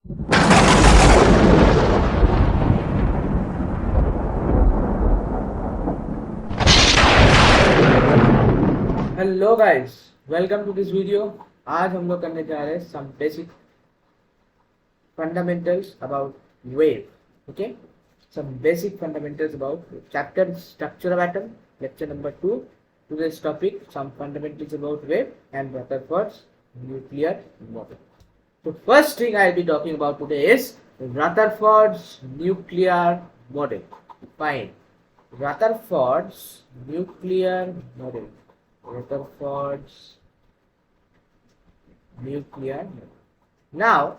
Hello guys, welcome to this video. आज हम लोग करने जा रहे हैं some basic fundamentals about wave. Okay, some basic fundamentals about chapter structure of atom, lecture number 2. Today's topic, some fundamentals about wave and Rutherford's nuclear model. So first thing I'll be talking about today is Rutherford's nuclear model. Fine. Rutherford's nuclear model. Rutherford's nuclear model. Now,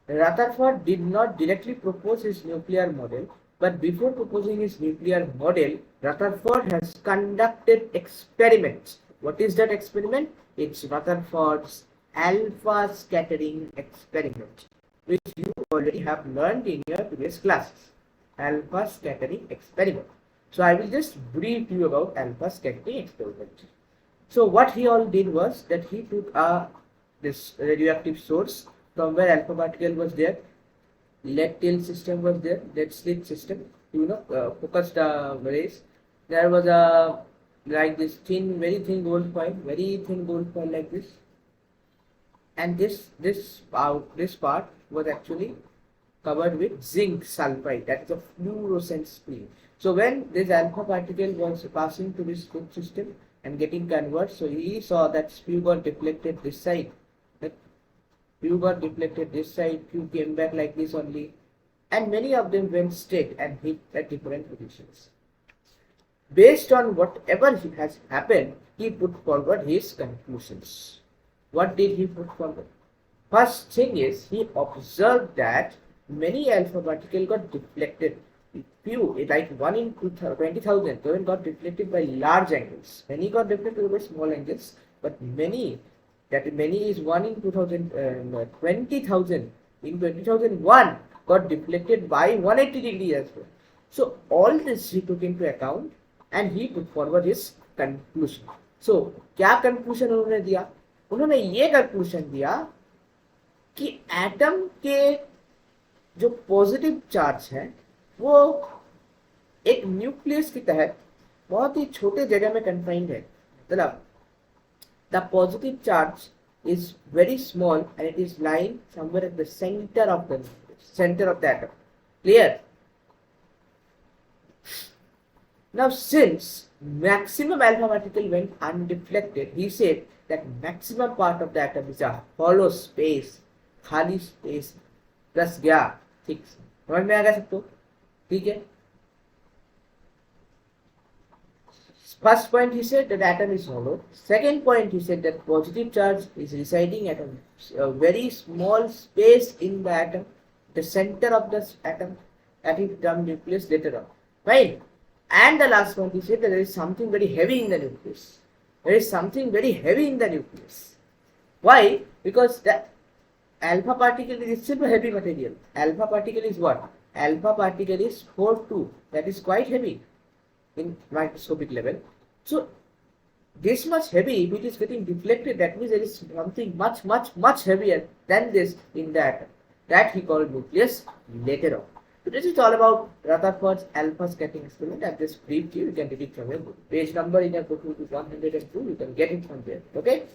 Rutherford did not directly propose his nuclear model, but before proposing his nuclear model, Rutherford has conducted experiments. What is that experiment? It's Rutherford's alpha scattering experiment, which you already have learned in your previous classes. Alpha scattering experiment. So I will just brief you about alpha scattering experiment. So what he all did was that he took this radioactive source from where alpha particle was there, lead tail system was there, lead slit system, focused rays. There was a like this thin, very thin gold foil, like this, and this part was actually covered with zinc sulfide, that is a fluorescent screen. So when this alpha particle was passing to this slit system and getting converted, so he saw that spew got deflected this side, few came back like this only, and many of them went straight and hit at different positions. Based on whatever has happened, he put forward his conclusions. What did he put forward? First thing is, he observed that many alpha particles got deflected. Few, like 1 in 20,000, they got deflected by large angles. Many got deflected by small angles, but many is 1 in 20,000 in 2001 got deflected by 180 degrees as well. So all this he took into account and he put forward his conclusion. So क्या conclusion उन्होंने दिया? उन्होंने ये conclusion दिया कि atom के जो positive charge है वो एक न्यूक्लियस की तहत बहुत ही छोटे जगह में कन्फाइंड है. मतलब the positive charge is very small and it is lying somewhere at the center of the atom. Clear? Now, since maximum alpha particle went undeflected, he said that maximum part of the atom is a hollow space, खाली space plus गया. ठीक, समझ में आ गया सबको? ठीक है. First point, he said that atom is hollow. Second point, he said that positive charge is residing at a very small space in the atom, the center of the atom, that is termed nucleus later on. Right? And the last point, he said that there is something very heavy in the nucleus. Why? Because the alpha particle is itself a heavy material. Alpha particle is what? Alpha particle is 4-2. That is quite heavy in microscopic level. So this much heavy, if it is getting deflected, that means there is something much heavier than this in the atom. That he called nucleus later on. So this is all about Rutherford's alpha scattering experiment. I've just briefed you. You can read it from your book. Page number in your book is 102. You can get it from there. Okay?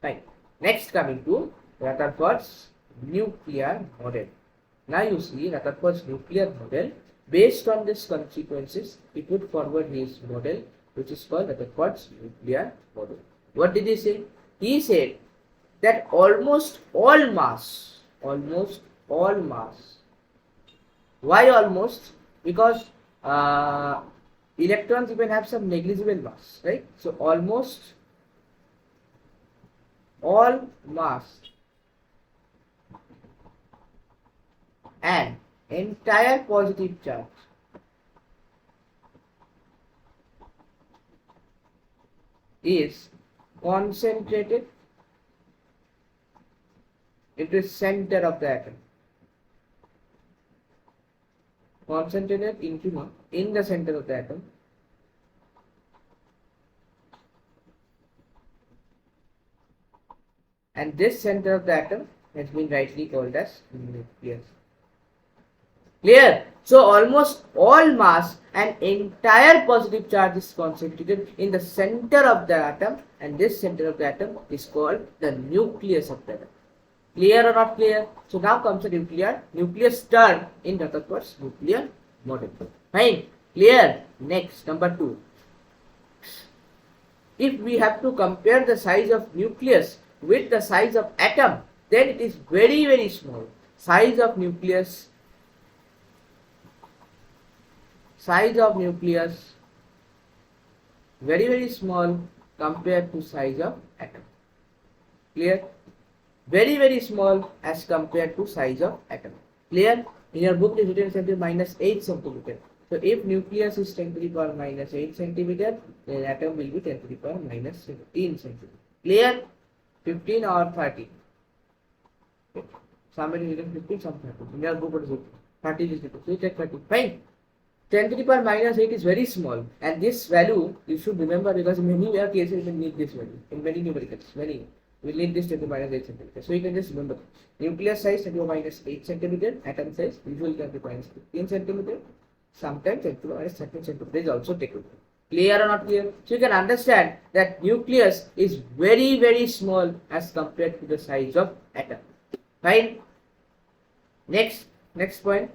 Fine. Next, coming to Rutherford's nuclear model. Now you see Rutherford's nuclear model. Based on these consequences, he put forward his model, which is called Rutherford's nuclear model. What did he say? He said that almost all mass. Why almost? Because electrons even have some negligible mass, right? So almost all mass and entire positive charge is concentrated into the center of the atom. Concentrated in the center of the atom. And this center of the atom has been rightly called as nucleus. Clear? So almost all mass and entire positive charge is concentrated in the center of the atom, and this center of the atom is called the nucleus of the atom. Clear or not clear? So now comes the nucleus term in Rutherford's nuclear model. Fine. Clear? Next, number 2. If we have to compare the size of nucleus with the size of atom, then it is very, very small. Size of nucleus very, very small compared to size of atom. Clear? Very, very small as compared to size of atom. Clear? In your book it is written 10 to the minus 8 centimeter. So if nucleus is 10 to the power minus 8 centimeter, then atom will be 10 to the power minus 15 centimeter. Clear? 15 or 30. Okay. Somebody written 15, some 30. In your book it is written 30 is written. So you take 30. Fine. 10 to the power minus 8 is very small, and this value you should remember, because in many cases you will need this value. In many numericals, many will need this 10 to the minus 8 centimeter. So you can just remember nucleus size 10 to the minus 8 centimeter, atom size usually 10 to the minus 15 centimeter, sometimes 10 to the minus 13 centimeter is also taken. Clear or not clear? So you can understand that nucleus is very, very small as compared to the size of atom. Fine. Next point.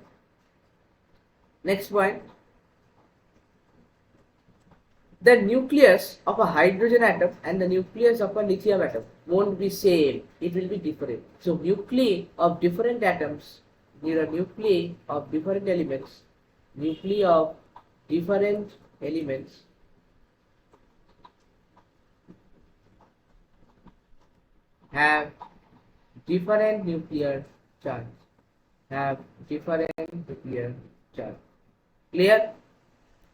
The nucleus of a hydrogen atom and the nucleus of a lithium atom won't be same. It will be different. So nuclei of different atoms, there are nuclei of different elements, have different nuclear charge. Clear?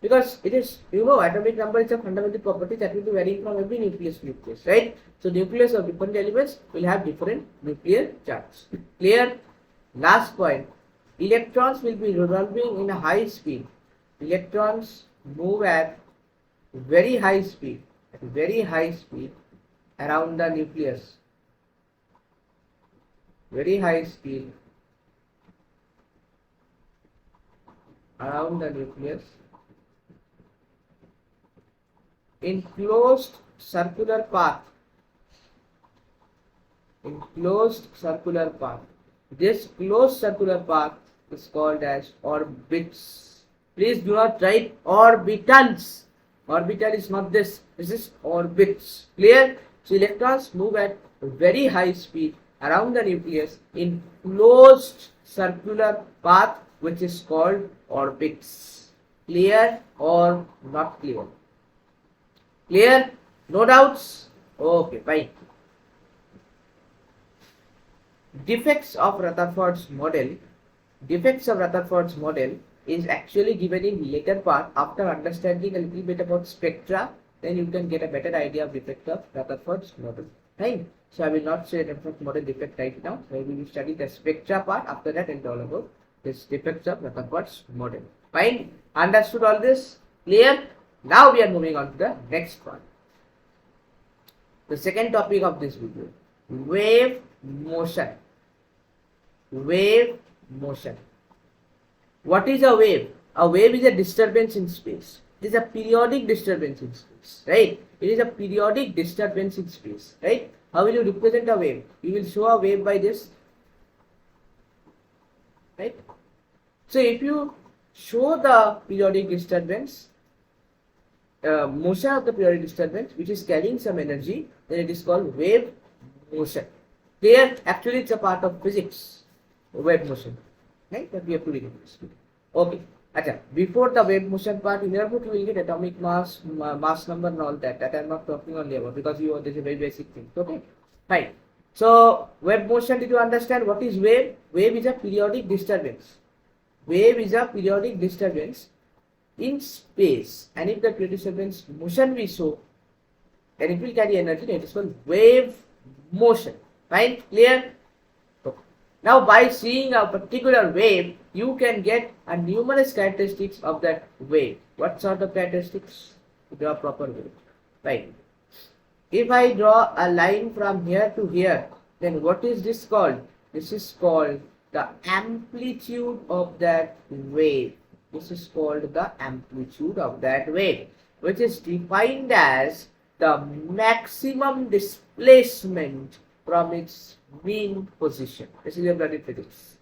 Because it is, atomic number is a fundamental property that will be varying from every nucleus, right? So nucleus of different elements will have different nuclear charge. Clear? Last point. Electrons will be revolving in a high speed. Electrons move at very high speed, around the nucleus. Very high speed around the nucleus in closed circular path. This closed circular path is called as orbits. Please do not write orbitals. Orbital is not this. This is orbits. Clear? So electrons move at very high speed around the nucleus in closed circular path, which is called orbits. Clear or not clear? Clear? No doubts? Okay, fine. Defects of Rutherford's model is actually given in later part. After understanding a little bit about spectra, then you can get a better idea of defect of Rutherford's model. Fine. So I will not say Rutherford's model defect right now. So we will study the spectra part. After that, and all about this defects of Rutherford's model. Fine. Understood all this? Clear? Now we are moving on to the next part. The second topic of this video, wave motion. What is a wave? A wave is a disturbance in space. It is a periodic disturbance in space, right? It is a periodic disturbance in space, right? How will you represent a wave? You will show a wave by this, right? So if you show the periodic disturbance, motion of the periodic disturbance which is carrying some energy, then it is called wave motion. Clear? Actually it's a part of physics, wave motion, right? But we have to read it. Okay. Achha, before the wave motion part, in your book you will get atomic mass, mass number and all that. That I am not talking only about, because this is a very basic thing. Okay? Fine. So wave motion, did you understand what is wave? Wave is a periodic disturbance. In space, and if the periodic disturbance motion we show, then it will carry energy, and it is called wave motion. Fine? Clear? Okay. Now by seeing a particular wave, you can get a numerous characteristics of that wave. What sort of characteristics? To draw a proper wave. Right. If I draw a line from here to here, then what is this called? This is called the amplitude of that wave. This is called the amplitude of that wave, which is defined as the maximum displacement from its mean position. This is your learned in physics,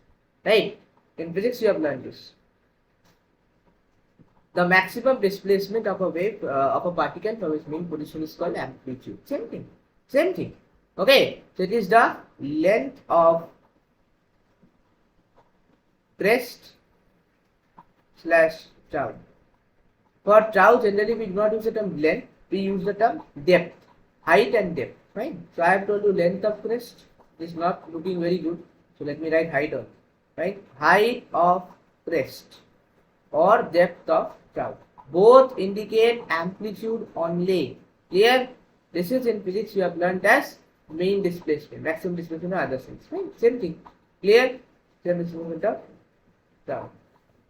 right? In physics, you have learned this. The maximum displacement of a wave of a particle from its mean position is called amplitude. Same thing. Same thing. Okay. So it is the length of crest slash tau. For tau, generally we do not use the term length. We use the term depth, height and depth. Right. So I have told you length of crest is not looking very good. So let me write height on. Right. Height of crest or depth of tau. Both indicate amplitude only. Clear? This is in physics you have learned as mean displacement, maximum displacement or other things. Right? Same thing. Clear? Same displacement of tau.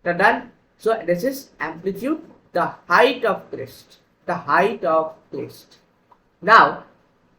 So done. So this is amplitude, the height of crest. The height of crest. Now,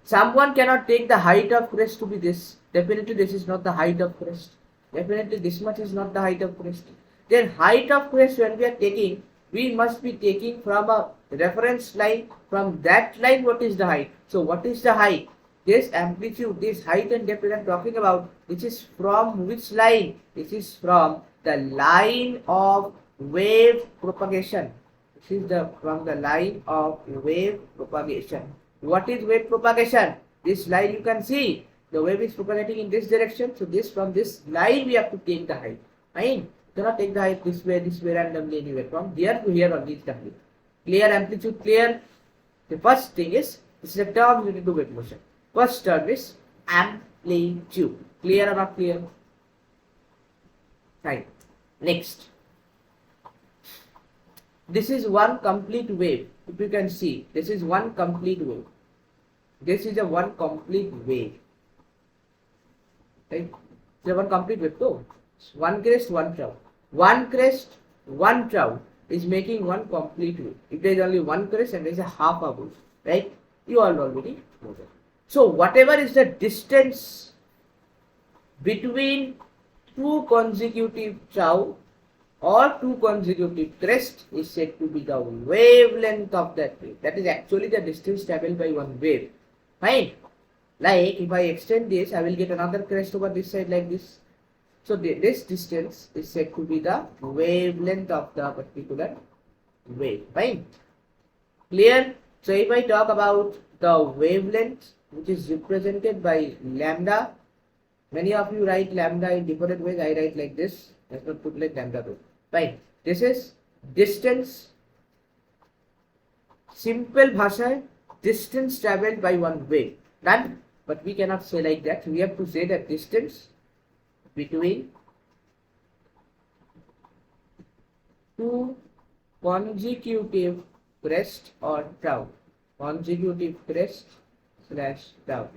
someone cannot take the height of crest to be this. Definitely this is not the height of crest. Definitely this much is not the height of crest. Then height of crest when we are taking, we must be taking from a reference line. From that line, what is the height? So what is the height? This amplitude, this height and depth that I am talking about, this is from which line? This is from the line of wave propagation. This is from the line of wave propagation. What is wave propagation? This line you can see. The wave is propagating in this direction. So from this line we have to take the height. Fine. Cannot take the height this way, randomly anywhere. From here to here only is the height. Clear? Amplitude clear? The first thing is, this is a term related to wave motion. First term is amplitude. Clear or not clear? Right. Next. This is one complete wave. If you can see, this is one complete wave. This is a one complete wave. Right? It's a one complete wave too. One crest, one tau. One crest, one tau is making one complete wave. If there is only one crest and there is a half a wave, right? You all already know that. So whatever is the distance between two consecutive tau or two consecutive crests is said to be the wavelength of that wave. That is actually the distance travelled by one wave. Fine. Like if I extend this, I will get another crest over this side like this. So this distance is said to be the wavelength of the particular wave. Fine. Clear? So if I talk about the wavelength, which is represented by lambda, many of you write lambda in different ways. I write like this. Let's not put like lambda though. Fine. This is distance. Simple bhasha, distance travelled by one wave. Done? But we cannot say like that. We have to say that distance between two consecutive crest or tau. Consecutive crest slash tau.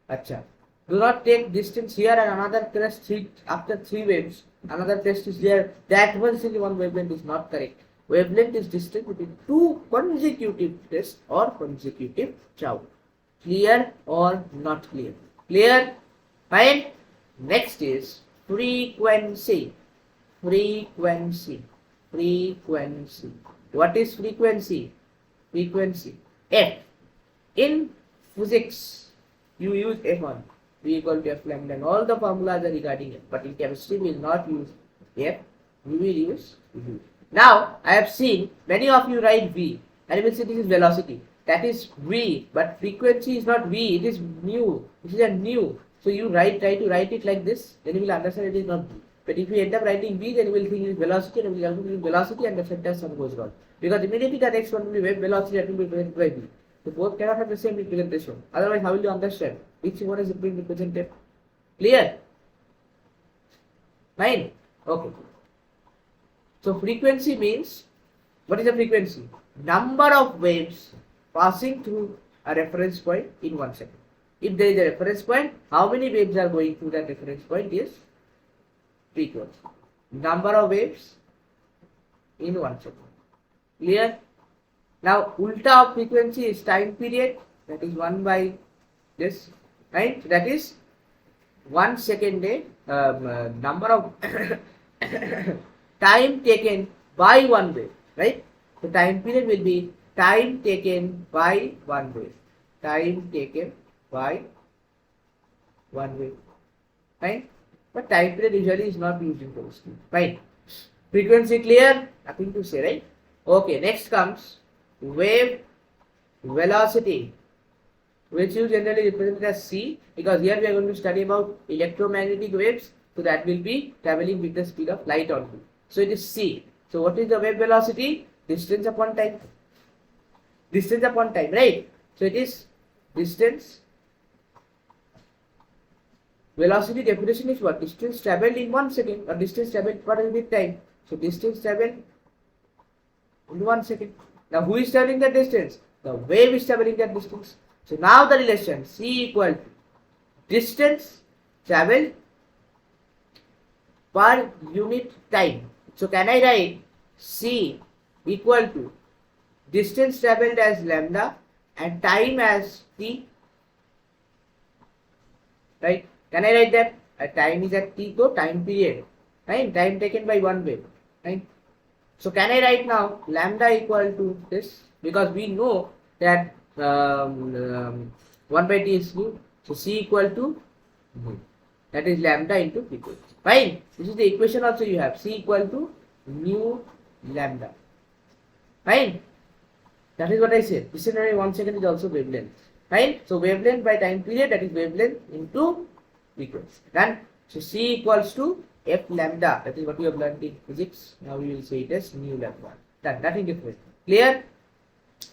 Acha. Do not take distance here and another crest after three waves. Another crest is there. That was in one wavelength is not correct. Wavelength is distance between two consecutive crests or consecutive tau. Clear or not clear? Clear? Fine. Next is frequency. Frequency. Frequency. What is frequency? Frequency. F. In physics, you use F1. V equal to F lambda and all the formulas are regarding it. But in chemistry, we will not use F. We will use V. Now, I have seen many of you write V and you will say this is velocity. That is V, but frequency is not V. It is mu. This is a nu. So you try to write it like this, then you will understand it is not V. But if you end up writing V, then you will think it is velocity and you will also think velocity and the sentence sum goes wrong. Because immediately the next one will be wave velocity that will be represented by V. So both cannot have the same representation. Otherwise, how will you understand which one is being represented? Clear? Fine. Okay. So frequency means, what is the frequency? Number of waves passing through a reference point in 1 second. If there is a reference point, how many waves are going through that reference point is frequency. Number of waves in 1 second. Clear? Now, ulta of frequency is time period. That is 1 by this. Right? So that is 1 second number of time taken by one wave, right? So time period will be time taken by one wave. Time taken by one wave, right? But time period usually is not used in chemistry, right? Frequency clear? Nothing to say, right? Okay, next comes wave velocity, which you generally represent as c, because here we are going to study about electromagnetic waves, so that will be traveling with the speed of light only. So it is c. So what is the wave velocity? Distance upon time. Distance upon time, right? So it is distance. Velocity definition is what? Distance traveled in 1 second, or distance traveled per unit time. So distance traveled in 1 second. Now who is traveling that distance? The wave is traveling that distance. So now the relation c equal to distance traveled per unit time. So can I write c equal to distance traveled as lambda and time as t? Right? Can I write that? Time is at t, so time period, right? Time taken by one wave, right? So can I write now lambda equal to this, because we know that 1 by t is nu, so c equal to nu, that is lambda into frequency. Fine. This is the equation also you have, c equal to nu lambda. Fine. That is what I said. This is 1 second is also wavelength. Fine. So wavelength by time period, that is wavelength into frequency. Done. So c equals to f lambda. That is what we have learned in physics. Now we will say it as nu lambda. Done. Nothing different. Clear?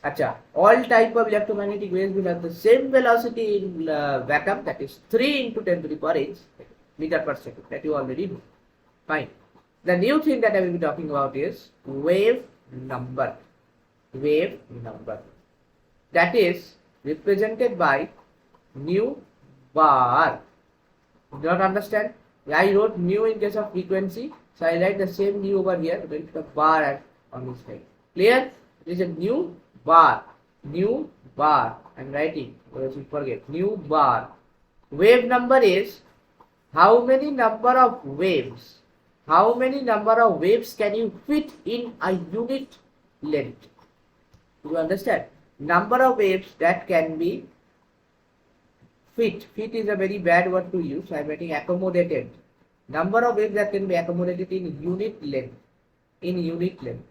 Acha. All type of electromagnetic waves will have the same velocity in vacuum, that is 3 into 10 to the power 8 meter per second. That you already know. Fine. The new thing that I will be talking about is wave number. Wave number. That is represented by nu bar. You do not understand? I wrote nu in case of frequency, so I write the same nu over here with the bar on this side. Clear? It is a nu bar. Nu bar. I am writing, or else you forget. Nu bar. Wave number is how many number of waves. How many number of waves can you fit in a unit length? You understand? Number of waves that can be fit. Fit is a very bad word to use. So I am writing accommodated. Number of waves that can be accommodated in unit length. In unit length.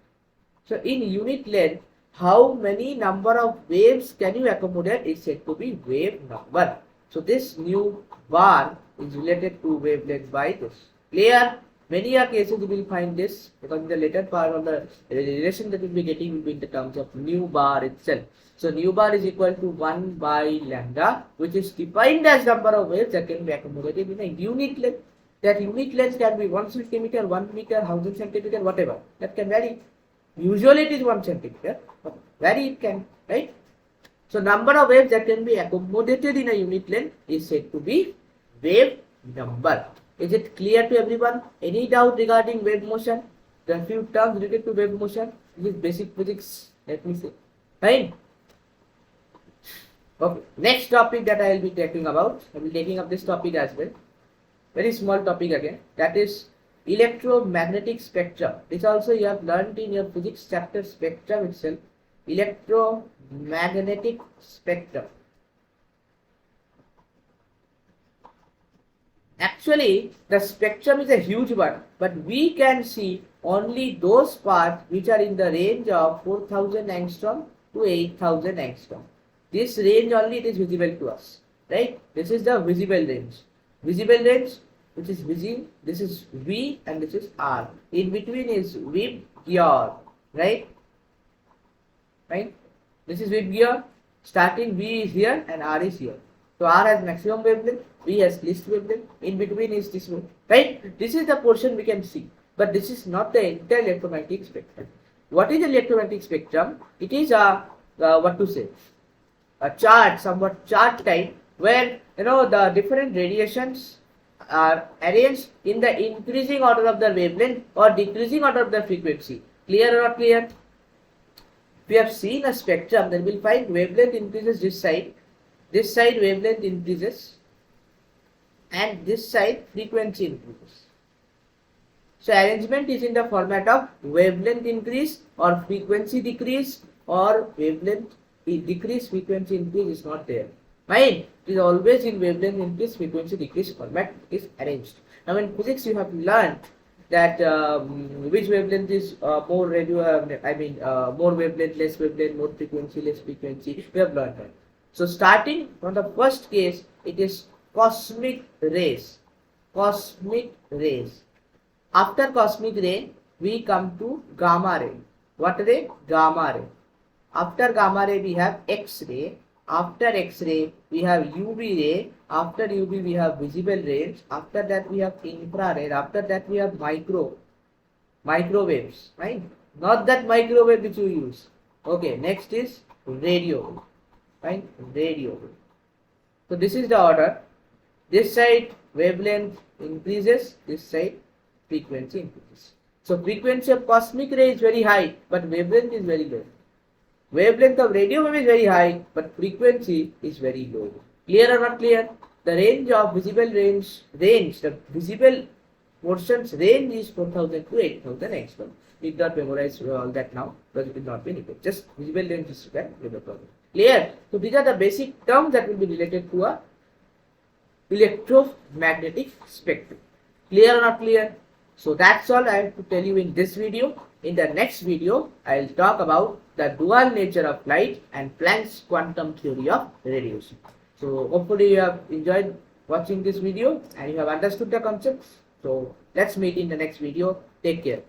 So in unit length, how many number of waves can you accommodate is said to be wave number. So this nu bar is related to wavelength by this. Clear? Many cases you will find this, because in the later part of the relation that we will be getting will be in the terms of nu bar itself. So nu bar is equal to 1 by lambda, which is defined as number of waves that can be accommodated in a unit length. That unit length can be 1 centimeter, 1 meter, 1000 centimeter, whatever. That can vary. Usually it is 1 centimeter, but vary it can, right? So number of waves that can be accommodated in a unit length is said to be wave number. Is it clear to everyone? Any doubt regarding wave motion? There are few terms related to wave motion. This is basic physics, let me say. Fine. Okay. Next topic that I will be talking about, I will be taking up this topic as well. Very small topic again. That is electromagnetic spectrum. This also you have learned in your physics chapter spectrum itself. Electromagnetic spectrum. Actually, the spectrum is a huge one, but we can see only those parts which are in the range of 4000 angstrom to 8000 angstrom. This range only it is visible to us, right? This is the visible range. Visible range, which is visible, this is V and this is R. In between is Vib gear, right? Right? This is Vib gear. Starting V is here and R is here. So R has maximum wavelength, V has least wavelength, in between is this one, right? This is the portion we can see, but this is not the entire electromagnetic spectrum. What is the electromagnetic spectrum? It is a chart, somewhat chart type, where the different radiations are arranged in the increasing order of the wavelength or decreasing order of the frequency. Clear or not clear? If we have seen a spectrum, then we will find wavelength increases this side wavelength increases, and this side frequency increases. So arrangement is in the format of wavelength increase or frequency decrease, or wavelength decrease, frequency increase is not there. Fine, it is always in wavelength increase, frequency decrease format is arranged. Now in physics you have learned that which wavelength is more more wavelength, less wavelength, more frequency, less frequency. We have learned that. So starting from the first case, it is cosmic rays. Cosmic rays. After cosmic ray, we come to gamma ray. What ray? Gamma ray. After gamma ray, we have X-ray. After X-ray, we have UV ray. After UV, we have visible rays. After that, we have infrared. After that, we have microwaves. Right? Not that microwave which you use. Okay. Next is radio. Right? Radio. So this is the order. This side wavelength increases. This side frequency increases. So frequency of cosmic ray is very high, but wavelength is very low. Wavelength of radio wave is very high, but frequency is very low. Clear or not clear? The range of visible the visible portions range is 4000 to 8000 angstrom. Need not memorize all that now, because it will not be needed. Just visible range is the problem. Clear? So these are the basic terms that will be related to a electromagnetic spectrum. Clear or not clear? So that's all I have to tell you in this video. In the next video, I will talk about the dual nature of light and Planck's quantum theory of radiation. So hopefully you have enjoyed watching this video and you have understood the concepts. So let's meet in the next video. Take care.